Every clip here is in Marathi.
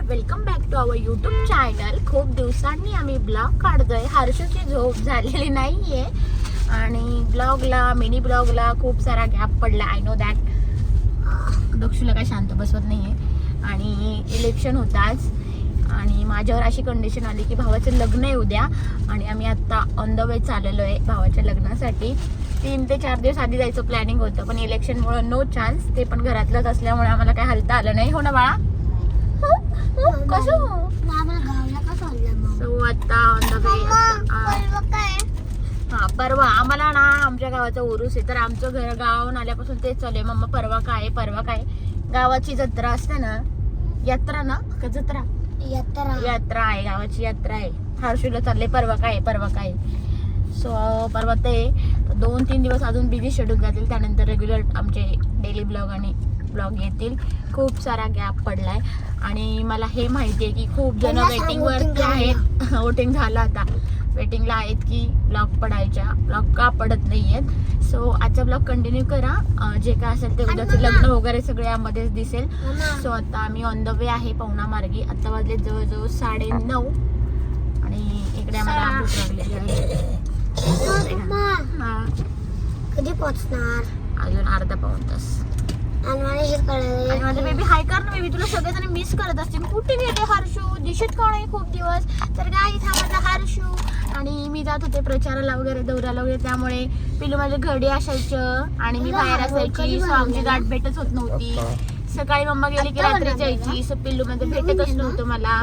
Welcome back to our YouTube channel. खूप दिवसांनी आम्ही ब्लॉग काढतोय. हर्षूची झोप झालेली नाहीये आणि ब्लॉगला मिनी ब्लॉगला खूप सारा गॅप पडला. I know that. दक्षूला काय शांत बसवत नाहीये आणि इलेक्शन होतं आज आणि माझ्यावर अशी कंडिशन आली की भावाचं लग्न आहे उद्या आणि आम्ही आत्ता ऑन द वे चाललेलो आहे भावाच्या लग्नासाठी. 3 ते 4 दिवस आधी जायचं प्लॅनिंग होतं पण इलेक्शनमुळे नो चान्स. ते पण घरातलंच असल्यामुळे आम्हाला काय हलता आलं नाही. हो ना बाळा? कसं सो आता ऑन द वे. हा परवा आम्हाला ना आमच्या गावाचा उरूस आहे तर आमचं घर गावाहून आल्यापासून तेच चालू आहे. मम्मा परवा काय परवा काय? गावाची जत्रा असते ना. यात्रा ना का जत्रा? यात्रा आहे. गावाची यात्रा आहे. हर्षूला चालले परवा काय परवा काय. सो परवा ते 2-3 दिवस अजून बिझी शेड्यूल जातील. त्यानंतर रेग्युलर आमचे डेली ब्लॉग आणि ब्लॉग येतील. खूप सारा गॅप पडलाय आणि मला हे माहिती आहे की खूप जण वेटिंग वरती आहेत. वोटिंग झालं आता. वेटिंगला आहेत की ब्लॉग पडायच्या. ब्लॉग का पडत नाहीयेत. सो आजचा ब्लॉग कंटिन्यू करा. जे काय असेल ते उद्याचं लग्न वगैरे सगळे यामध्येच दिसेल. सो आता आम्ही ऑन द वे आहे पवना मार्गी. आता वाजले जवळजवळ 9:30 आणि इकडे आम्हाला भूक लागलेली आहे. कधी पोहोचणार? अजून अर्धा पाऊण तास. आणि माझं बेबी हाय कर ना. बेबी तुला सगळेजण मिस करत असतील. कुठे गेले हर्षू? दिसत का नाही खूप दिवस? तर गाईस हा माझा हर्षू आणि मी जात होते प्रचाराला वगैरे दौऱ्याला वगैरे त्यामुळे पिलू माझ्या घरी असायचं आणि मी बाहेर असायची. सो आमची गाठ भेटच होत नव्हती. सकाळी मम्मा गेली की रात्री जायची. सो पिल्लू मध्ये भेटतच नव्हतं मला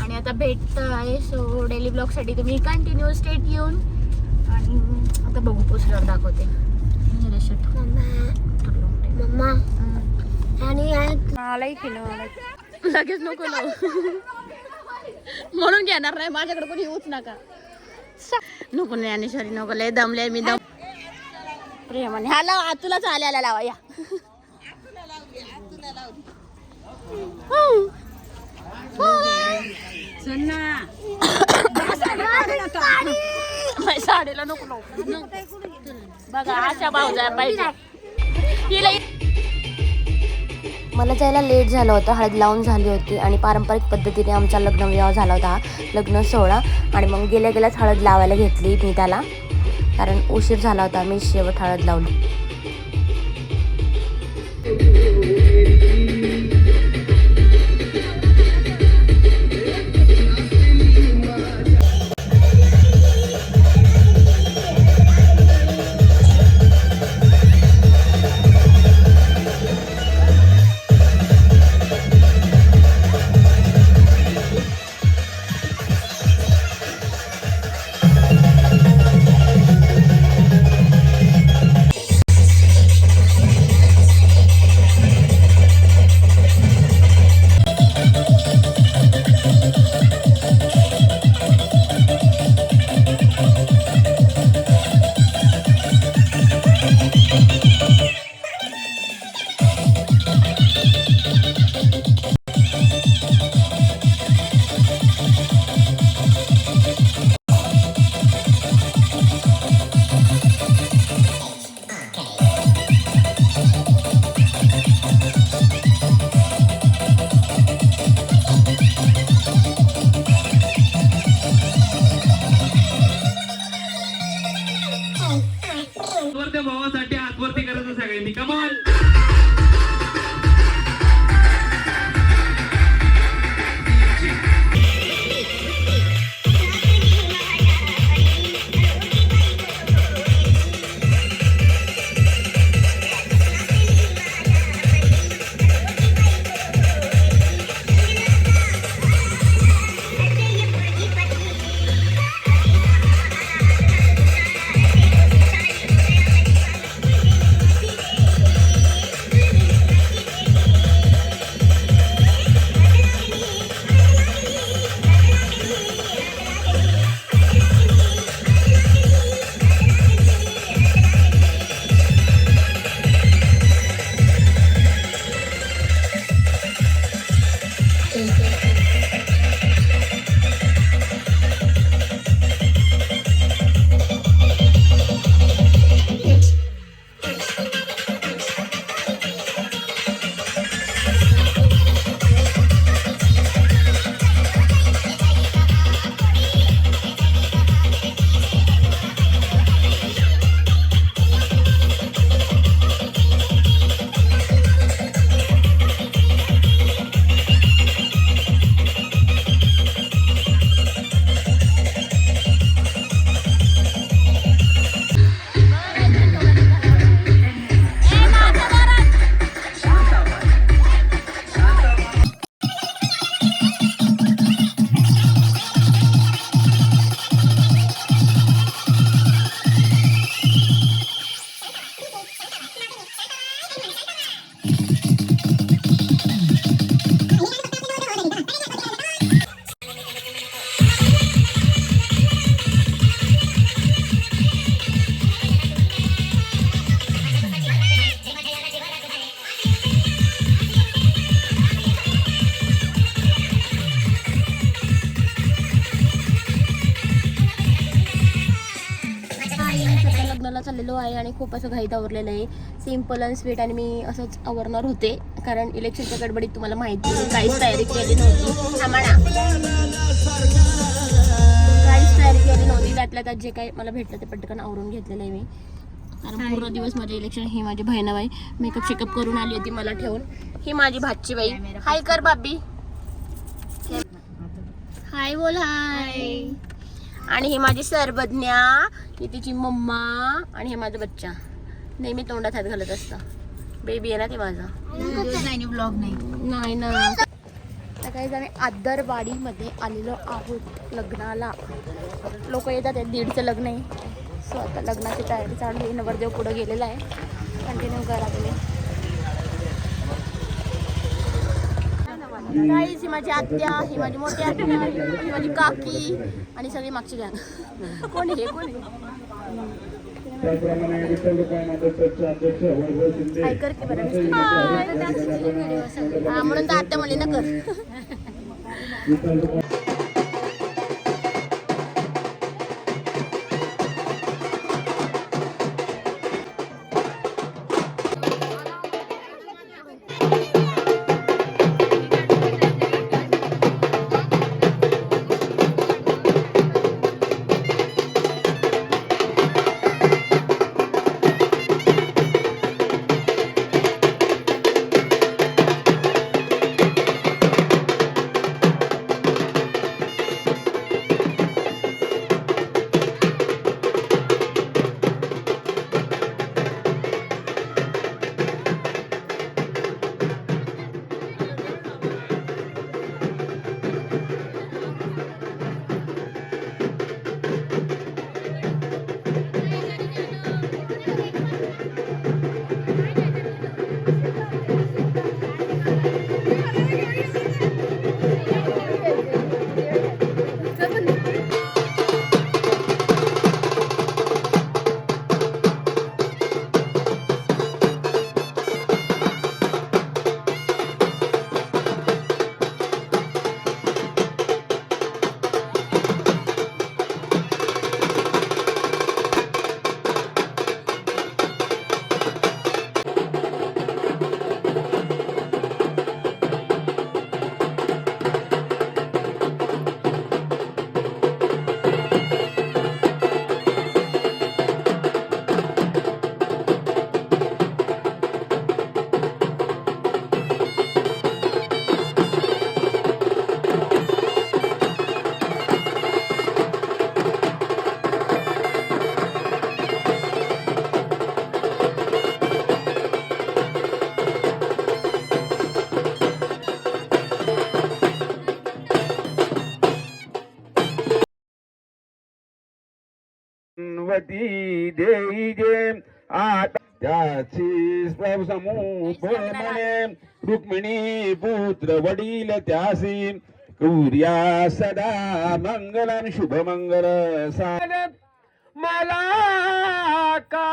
आणि आता भेटत आहे. सो डेली ब्लॉग साठी तुम्ही कंटिन्यू स्टेट येऊन आणि आता बघू पोस्टवर दाखवते. मम्मा आणि लगेच नको लावू. म्हणून घेणार नाही. माझ्याकडे कोणी येऊच नका. नको ज्ञानेश्वरी नको. लय दमले मी दम. प्रेमाने हा लावा. तुला चालायला लावा या. साडीला नको लावू. बघा अशा भाऊजा पाहिजे. मला जायला लेट झालं होतं. हळद लावून झाली होती आणि पारंपरिक पद्धतीने आमचा लग्न विवाह झाला होता. हा लग्न सोहळा आणि मग गेल्याच हळद लावायला घेतली मी त्याला कारण उशीर झाला होता. मी शेवट हळद लावली. चाललेलो आहे आणि खूप असं घाईत आवरलेलं आहे, सिम्पल अँड स्वीट. आणि मी असंच आवरणार होते कारण इलेक्शनच्या गडबडीत तुम्हाला माहिती आहे काहीच तयारी केली नव्हती. आम्हाला काहीच तयारी केली नव्हती. त्यातल्या त्यात जे काही मला भेटलं ते पटकन आवरून घेतलेलं आहे मी. कारण पूर्ण दिवस माझे इलेक्शन. ही माझी बहिणाबाई मेकअप शेकअप करून आली होती मला ठेवून. ही माझी भाची बाई. हाय कर बाबी, हाय बोल हाय. आणि ही माझी सर्वज्ञा, ही तिची मम्मा आणि हे माझा बच्चा नेहमी तोंडात हात घालत असतं. बेबी आहे ना ते माझा. ब्लॉग नाही ना. आता काही आम्ही आदरवाडीमध्ये आलेलो आहोत लग्नाला. लोक येतात, 1:30चं लग्न आहे. सो आता लग्नाची तयारी चालू आहे. नवरदेव पुढं गेलेला आहे. कंटिन्यू करा तुम्ही. गाईज ही माझी आत्या, ही माझी मोठी आत्या, ही माझी काकी आणि सगळी मागची गँग. कोण हे कोण ऐकर की बरं. म्हणून तर आत्या मला ना कर. देई जे आता त्याची समूह म्हणे रुक्मिणी पुत्र वडील त्यासी कुर्या सदा मंगलम शुभ मंगल मला का.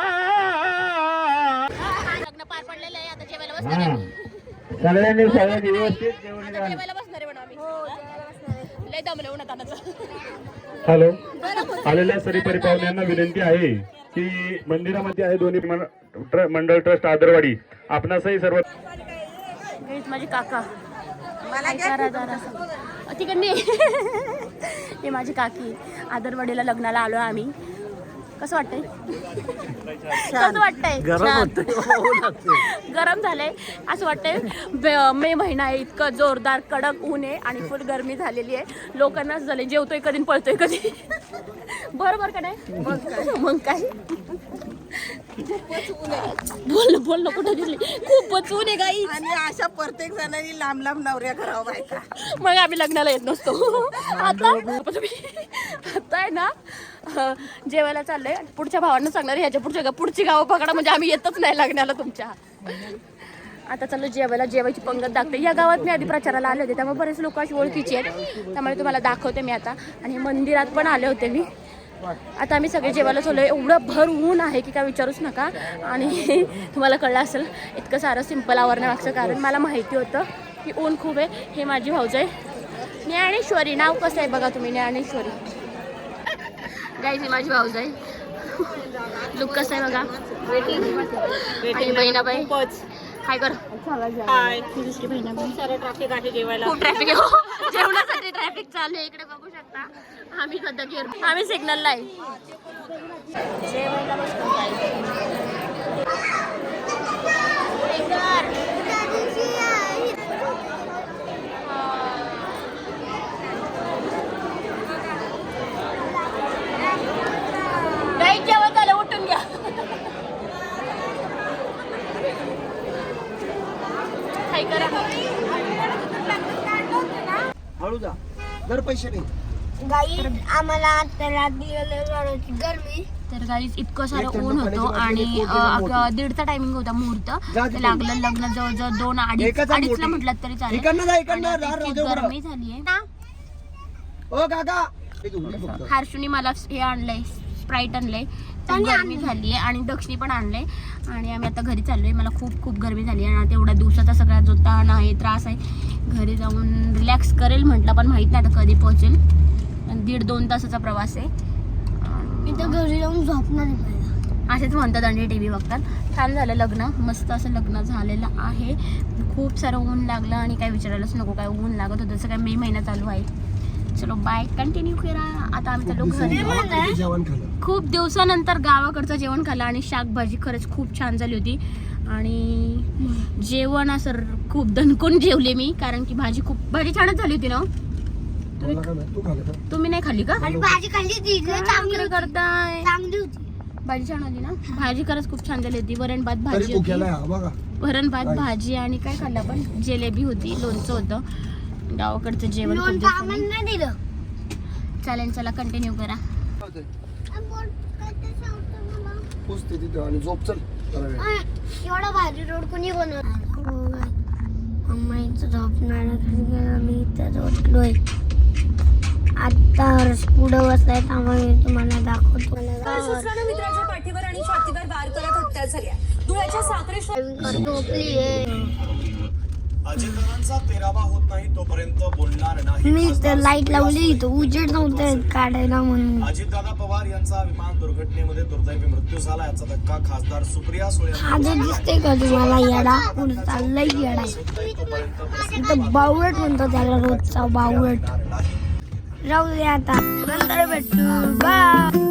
लग्न पार पडलेलं आहे. आता जेवायला बसणार आहे. सगळ्यांनी सगळं व्यवस्थित जेवण आता जेवायला बसणार आहे म्हणून आम्ही. लय दमले उन्हातानाचं. हॅलो, आलेल्या सरी पाहुण्यांना विनंती आहे की मंदिरामध्ये आहे दोन्ही मंडळ ट्रस्ट आदरवाडी आपणासही सर्व. माझी काका तिकडे हे माझी काकी. आदरवाडीला लग्नाला आलो आम्ही. कसं वाटतंय? कसं वाटतंय? गरम झालंय असं वाटतंय. मे महिना आहे, इतकं जोरदार कडक ऊन आहे आणि फुल गरमी झालेली आहे. लोकांनाच झाले जेवतोय कधी पळतोय कधी. बरोबर का नाही? मग काय बोल कुठं दिसली. खूपच ऊन आहे गाई. आणि अशा प्रत्येक जणांनी लांब लांब नवऱ्या करावं बायका. मग आम्ही लग्नाला येत नसतो. आता आहे ना जेवायला चाललंय. पुढच्या भावांना सांगणार ह्याच्या पुढची गावं पकडा म्हणजे आम्ही येतच नाही लग्नाला तुमच्या. आता चाललो जेवायला. जेवायची पंगत दाखते. या गावात मी आधी प्रचाराला आले होते त्यामुळे बरेच लोक अशी ओळखीचे आहेत. त्यामुळे तुम्हाला दाखवते मी आता. आणि मंदिरात पण आले होते मी. आता आम्ही सगळे जेवायला चाललो. एवढं भर ऊन आहे की काय विचारूच नका. आणि तुम्हाला कळलं असेल इतकं सारं सिंपल आवरण्यामागचं कारण मला माहिती होतं की ऊन खूप आहे. हे माझी भाऊज आहे ज्ञानेश्वरी. नाव कसं आहे बघा तुम्ही, ज्ञानेश्वरी. गाईज ही माझी भाऊज आहे. लुक कसं आहे बघा. आणि बहिणाबाई हाय कर. ही दुसरी बहिणाबाई. ट्रॅफिक आहे जेवायला. खूप ट्रॅफिक आहे हो. जेवणासाठी ट्रॅफिक चालू आहे इकडे बघू शकता. आम्ही सध्या घेऊन आम्ही सिग्नलला आहे. जेवायला बसतो जेवण झालं उठून घ्या. काय करा हळू जा जर पैसे नाही. गाई आम्हाला त्याला दिलेली गरमी. तर गाईज इतकं सारं ऊन होतं आणि 1:30चा टायमिंग होता मुहूर्त. ते लागलं लग्न जवळजवळ 2-2:30ला म्हटलं तरी चालेल. इतकी गरमी झाली आहे. ओ काका हर्षूनी मला हे आणलंय स्प्राईट आणलंय. खूप गरमी झाली आहे आणि दक्षिणी पण आणलंय आणि आम्ही आता घरी चाललोय. मला खूप गरमी झाली आहे आणि तेवढ्या दिवसाचा सगळा जो ताण आहे त्रास आहे घरी जाऊन रिलॅक्स करेल म्हटलं पण माहित नाही आता कधी पोहोचेल. 1.5-2 तासाचा प्रवास आहे. इथं घरी जाऊन झोपणार आहे पहिला. असेच म्हणतात आणि टी व्ही बघतात. छान झालं लग्न. मस्त असं लग्न झालेलं आहे. खूप सारं ऊन लागलं आणि काय विचारायलाच नको काय ऊन लागत होतं. जसं काय मे महिना चालू आहे. चलो बाय कंटिन्यू करा. आता आम्ही चाललो घरी. जेवण खाल्लं. खूप दिवसानंतर गावाकडचं जेवण खाल्लं आणि शाकभाजी खरंच खूप छान झाली होती आणि जेवण असं खूप दणकून जेवले मी कारण की भाजी छानच झाली होती ना. तुम्ही नाही खाल्ली का? आणि भाजी खाल्ली ती चांगली करताय. चांगली होती. भाजी छान होती ना. भाजी खरंच खूप छान झाली होती. वरण भात भाजी तरी होती. भुकेला बघा. वरण भात भाजी आणि काय खाल्लं आपण जिलेबी होती लोणचं होतं. गावाकडचं जेवण खूप दिवसांनी. नाही दिलं. चालेल चला कंटिन्यू करा. पुसते तिथं आणि झोप चल जरा वेळ. एवढा भाजी रोड कोणी बनवला? मम्मा इथं झोपणार मी इथं झोपलोय. आता पुढं बसलाय त्यामुळे मी तुम्हाला दाखवतो. मित्राच्या पाठीवर आणि छातीवर वार करत हत्या झाल्या. धुळ्याच्या साखरे झोपली अजितदादांचा 13वा होत नाही तोपर्यंत बोलणार नाही. मी तर लाईट लावली इथं उजेड नव्हतं काढायला म्हणून. अजितदादा पवार यांचा विमान दुर्घटनेमध्ये दुर्दैवी मृत्यू झाला. याचा धक्का खासदार सुप्रिया सुळे आधी दिसते का तुम्हाला येडा पुढे चाललाय येडा. इथं बावळट म्हणतो त्याला रोजचा बावळट. राहू दे आता नंतर भेटू बाय.